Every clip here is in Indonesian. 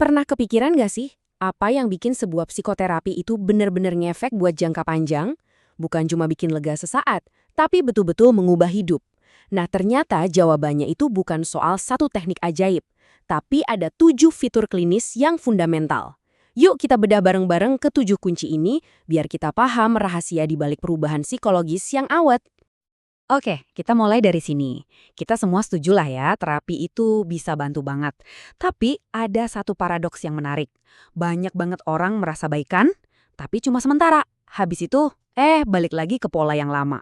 Pernah kepikiran nggak sih, apa yang bikin sebuah psikoterapi itu benar-benar ngefek buat jangka panjang? Bukan cuma bikin lega sesaat, tapi betul-betul mengubah hidup. Nah, ternyata jawabannya itu bukan soal satu teknik ajaib, tapi ada 7 fitur klinis yang fundamental. Yuk kita bedah bareng-bareng ke 7 kunci ini, biar kita paham rahasia di balik perubahan psikologis yang awet. Oke, kita mulai dari sini. Kita semua setuju lah ya, terapi itu bisa bantu banget. Tapi ada satu paradoks yang menarik. Banyak banget orang merasa baikan, tapi cuma sementara. Habis itu, balik lagi ke pola yang lama.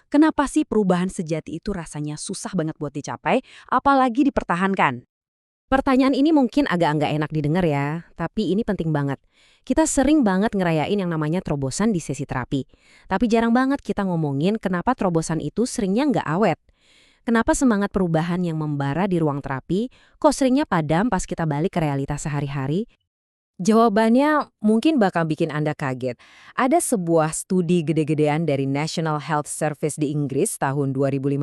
Kenapa sih perubahan sejati itu rasanya susah banget buat dicapai, apalagi dipertahankan? Pertanyaan ini mungkin agak nggak enak didengar ya, tapi ini penting banget. Kita sering banget ngerayain yang namanya terobosan di sesi terapi. Tapi jarang banget kita ngomongin kenapa terobosan itu seringnya nggak awet. Kenapa semangat perubahan yang membara di ruang terapi kok seringnya padam pas kita balik ke realitas sehari-hari? Jawabannya mungkin bakal bikin Anda kaget. Ada sebuah studi gede-gedean dari National Health Service di Inggris tahun 2015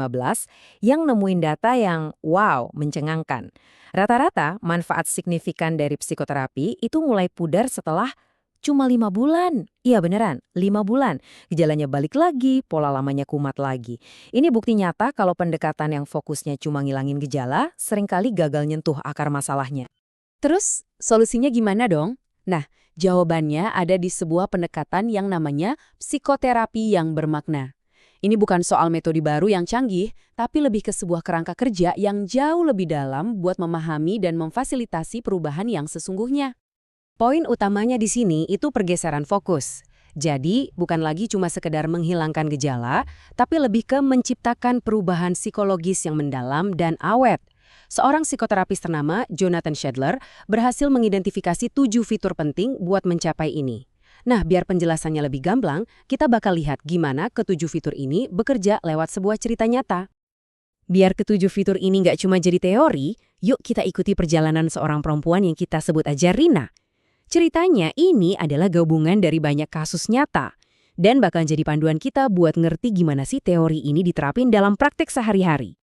yang nemuin data yang wow, mencengangkan. Rata-rata manfaat signifikan dari psikoterapi itu mulai pudar setelah cuma 5 bulan. Iya beneran, 5 bulan. Gejalanya balik lagi, pola lamanya kumat lagi. Ini bukti nyata kalau pendekatan yang fokusnya cuma ngilangin gejala, seringkali gagal nyentuh akar masalahnya. Terus, solusinya gimana dong? Nah, jawabannya ada di sebuah pendekatan yang namanya psikoterapi yang bermakna. Ini bukan soal metode baru yang canggih, tapi lebih ke sebuah kerangka kerja yang jauh lebih dalam buat memahami dan memfasilitasi perubahan yang sesungguhnya. Poin utamanya di sini itu pergeseran fokus. Jadi, bukan lagi cuma sekedar menghilangkan gejala, tapi lebih ke menciptakan perubahan psikologis yang mendalam dan awet. Seorang psikoterapis ternama, Jonathan Shedler, berhasil mengidentifikasi 7 fitur penting buat mencapai ini. Nah, biar penjelasannya lebih gamblang, kita bakal lihat gimana ke-7 fitur ini bekerja lewat sebuah cerita nyata. Biar ke-7 fitur ini nggak cuma jadi teori, yuk kita ikuti perjalanan seorang perempuan yang kita sebut aja Rina. Ceritanya ini adalah gabungan dari banyak kasus nyata, dan bakal jadi panduan kita buat ngerti gimana sih teori ini diterapin dalam praktek sehari-hari.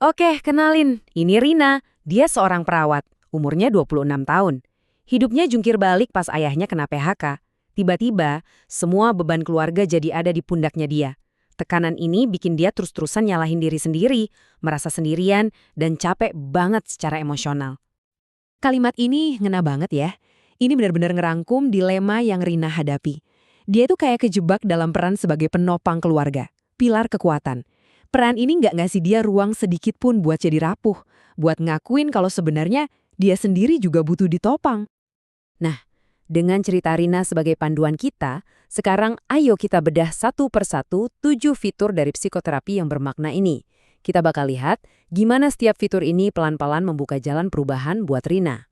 Oke, kenalin. Ini Rina. Dia seorang perawat. Umurnya 26 tahun. Hidupnya jungkir balik pas ayahnya kena PHK. Tiba-tiba, semua beban keluarga jadi ada di pundaknya dia. Tekanan ini bikin dia terus-terusan nyalahin diri sendiri, merasa sendirian, dan capek banget secara emosional. Kalimat ini ngena banget ya. Ini benar-benar ngerangkum dilema yang Rina hadapi. Dia tuh kayak kejebak dalam peran sebagai penopang keluarga, pilar kekuatan. Peran ini nggak ngasih dia ruang sedikit pun buat jadi rapuh, buat ngakuin kalau sebenarnya dia sendiri juga butuh ditopang. Nah, dengan cerita Rina sebagai panduan kita, sekarang ayo kita bedah satu persatu 7 fitur dari psikoterapi yang bermakna ini. Kita bakal lihat gimana setiap fitur ini pelan-pelan membuka jalan perubahan buat Rina.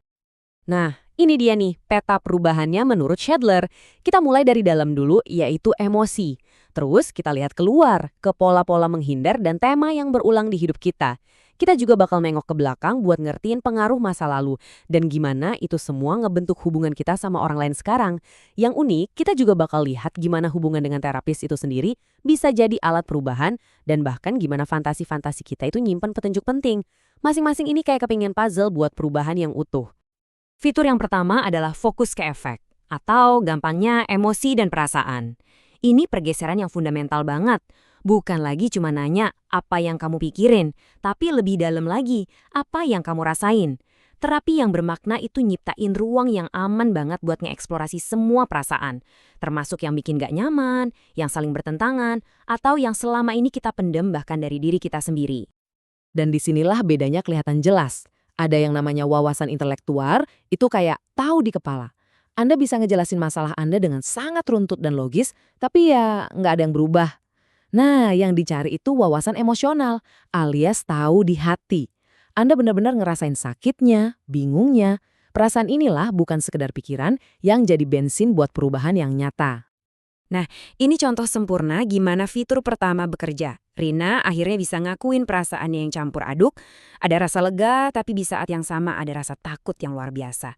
Nah, ini dia nih peta perubahannya menurut Shedler. Kita mulai dari dalam dulu, yaitu emosi. Terus kita lihat keluar, ke pola-pola menghindar dan tema yang berulang di hidup kita. Kita juga bakal nengok ke belakang buat ngertiin pengaruh masa lalu dan gimana itu semua ngebentuk hubungan kita sama orang lain sekarang. Yang unik, kita juga bakal lihat gimana hubungan dengan terapis itu sendiri bisa jadi alat perubahan dan bahkan gimana fantasi-fantasi kita itu nyimpen petunjuk penting. Masing-masing ini kayak kepingin puzzle buat perubahan yang utuh. Fitur yang pertama adalah fokus ke efek, atau gampangnya emosi dan perasaan. Ini pergeseran yang fundamental banget. Bukan lagi cuma nanya apa yang kamu pikirin, tapi lebih dalam lagi, apa yang kamu rasain. Terapi yang bermakna itu nyiptain ruang yang aman banget buat ngeksplorasi semua perasaan. Termasuk yang bikin gak nyaman, yang saling bertentangan, atau yang selama ini kita pendem bahkan dari diri kita sendiri. Dan disinilah bedanya kelihatan jelas. Ada yang namanya wawasan intelektual, itu kayak tahu di kepala. Anda bisa ngejelasin masalah Anda dengan sangat runtut dan logis, tapi ya nggak ada yang berubah. Nah, yang dicari itu wawasan emosional, alias tahu di hati. Anda benar-benar ngerasain sakitnya, bingungnya. Perasaan inilah bukan sekedar pikiran yang jadi bensin buat perubahan yang nyata. Nah, ini contoh sempurna gimana fitur pertama bekerja. Rina akhirnya bisa ngakuin perasaannya yang campur aduk, ada rasa lega tapi di saat yang sama ada rasa takut yang luar biasa.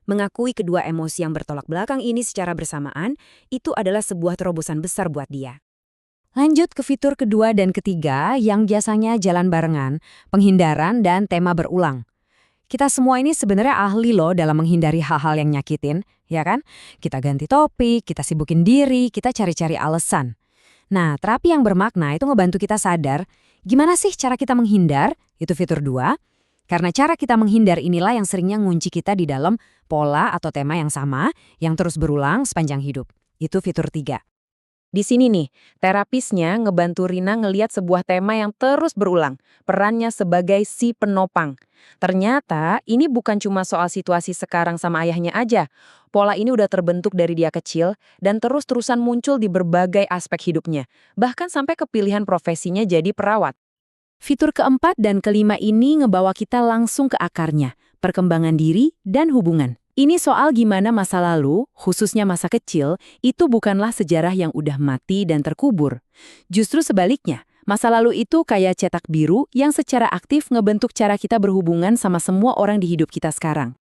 Mengakui kedua emosi yang bertolak belakang ini secara bersamaan, itu adalah sebuah terobosan besar buat dia. Lanjut ke fitur kedua dan ketiga yang biasanya jalan barengan, penghindaran dan tema berulang. Kita semua ini sebenarnya ahli loh dalam menghindari hal-hal yang nyakitin, ya kan? Kita ganti topik, kita sibukin diri, kita cari-cari alasan. Nah, terapi yang bermakna itu ngebantu kita sadar, gimana sih cara kita menghindar? Itu fitur 2. Karena cara kita menghindar inilah yang seringnya ngunci kita di dalam pola atau tema yang sama, yang terus berulang sepanjang hidup. Itu fitur 3. Di sini nih, terapisnya ngebantu Rina ngeliat sebuah tema yang terus berulang, perannya sebagai si penopang. Ternyata ini bukan cuma soal situasi sekarang sama ayahnya aja. Pola ini udah terbentuk dari dia kecil dan terus-terusan muncul di berbagai aspek hidupnya, bahkan sampai ke pilihan profesinya jadi perawat. Fitur keempat dan kelima ini ngebawa kita langsung ke akarnya, perkembangan diri dan hubungan. Ini soal gimana masa lalu, khususnya masa kecil, itu bukanlah sejarah yang udah mati dan terkubur. Justru sebaliknya, masa lalu itu kayak cetak biru yang secara aktif ngebentuk cara kita berhubungan sama semua orang di hidup kita sekarang.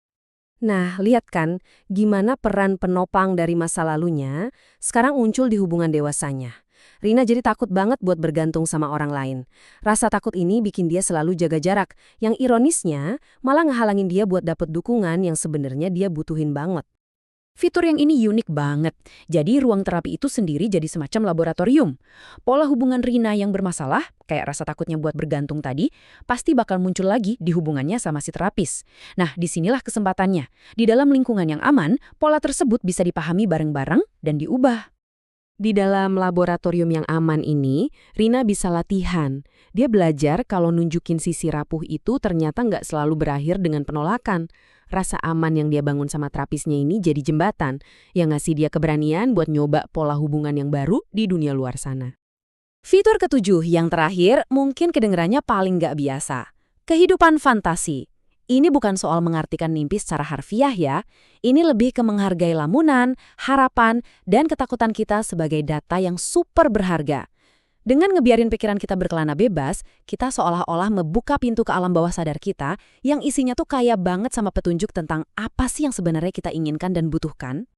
Nah, lihat kan gimana peran penopang dari masa lalunya sekarang muncul di hubungan dewasanya. Rina jadi takut banget buat bergantung sama orang lain. Rasa takut ini bikin dia selalu jaga jarak. Yang ironisnya, malah ngehalangin dia buat dapet dukungan yang sebenarnya dia butuhin banget. Fitur yang ini unik banget. Jadi ruang terapi itu sendiri jadi semacam laboratorium. Pola hubungan Rina yang bermasalah, kayak rasa takutnya buat bergantung tadi, pasti bakal muncul lagi di hubungannya sama si terapis. Nah, disinilah kesempatannya. Di dalam lingkungan yang aman, pola tersebut bisa dipahami bareng-bareng dan diubah. Di dalam laboratorium yang aman ini, Rina bisa latihan. Dia belajar kalau nunjukin sisi rapuh itu ternyata nggak selalu berakhir dengan penolakan. Rasa aman yang dia bangun sama terapisnya ini jadi jembatan yang ngasih dia keberanian buat nyoba pola hubungan yang baru di dunia luar sana. Fitur ketujuh yang terakhir mungkin kedengarannya paling nggak biasa. Kehidupan fantasi. Ini bukan soal mengartikan mimpi secara harfiah ya. Ini lebih ke menghargai lamunan, harapan, dan ketakutan kita sebagai data yang super berharga. Dengan ngebiarin pikiran kita berkelana bebas, kita seolah-olah membuka pintu ke alam bawah sadar kita yang isinya tuh kaya banget sama petunjuk tentang apa sih yang sebenarnya kita inginkan dan butuhkan.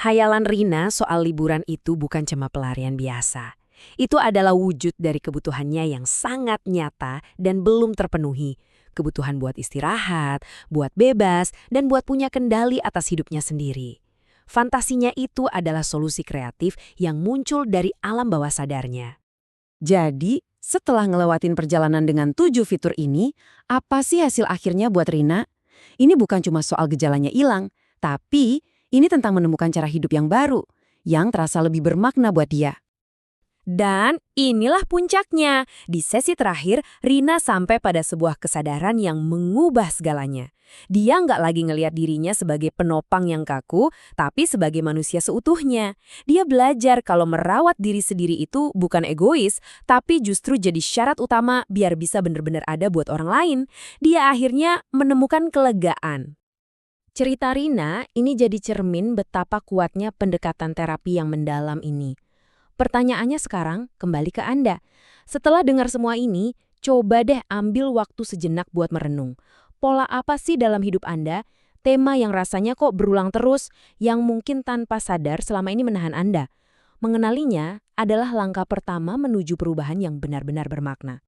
Hayalan Rina soal liburan itu bukan cuma pelarian biasa. Itu adalah wujud dari kebutuhannya yang sangat nyata dan belum terpenuhi. Kebutuhan buat istirahat, buat bebas, dan buat punya kendali atas hidupnya sendiri. Fantasinya itu adalah solusi kreatif yang muncul dari alam bawah sadarnya. Jadi, setelah ngelewatin perjalanan dengan 7 fitur ini, apa sih hasil akhirnya buat Rina? Ini bukan cuma soal gejalanya hilang, tapi ini tentang menemukan cara hidup yang baru, yang terasa lebih bermakna buat dia. Dan inilah puncaknya. Di sesi terakhir, Rina sampai pada sebuah kesadaran yang mengubah segalanya. Dia nggak lagi ngelihat dirinya sebagai penopang yang kaku, tapi sebagai manusia seutuhnya. Dia belajar kalau merawat diri sendiri itu bukan egois, tapi justru jadi syarat utama biar bisa benar-benar ada buat orang lain. Dia akhirnya menemukan kelegaan. Cerita Rina ini jadi cermin betapa kuatnya pendekatan terapi yang mendalam ini. Pertanyaannya sekarang kembali ke Anda. Setelah dengar semua ini, coba deh ambil waktu sejenak buat merenung. Pola apa sih dalam hidup Anda? Tema yang rasanya kok berulang terus, yang mungkin tanpa sadar selama ini menahan Anda. Mengenalinya adalah langkah pertama menuju perubahan yang benar-benar bermakna.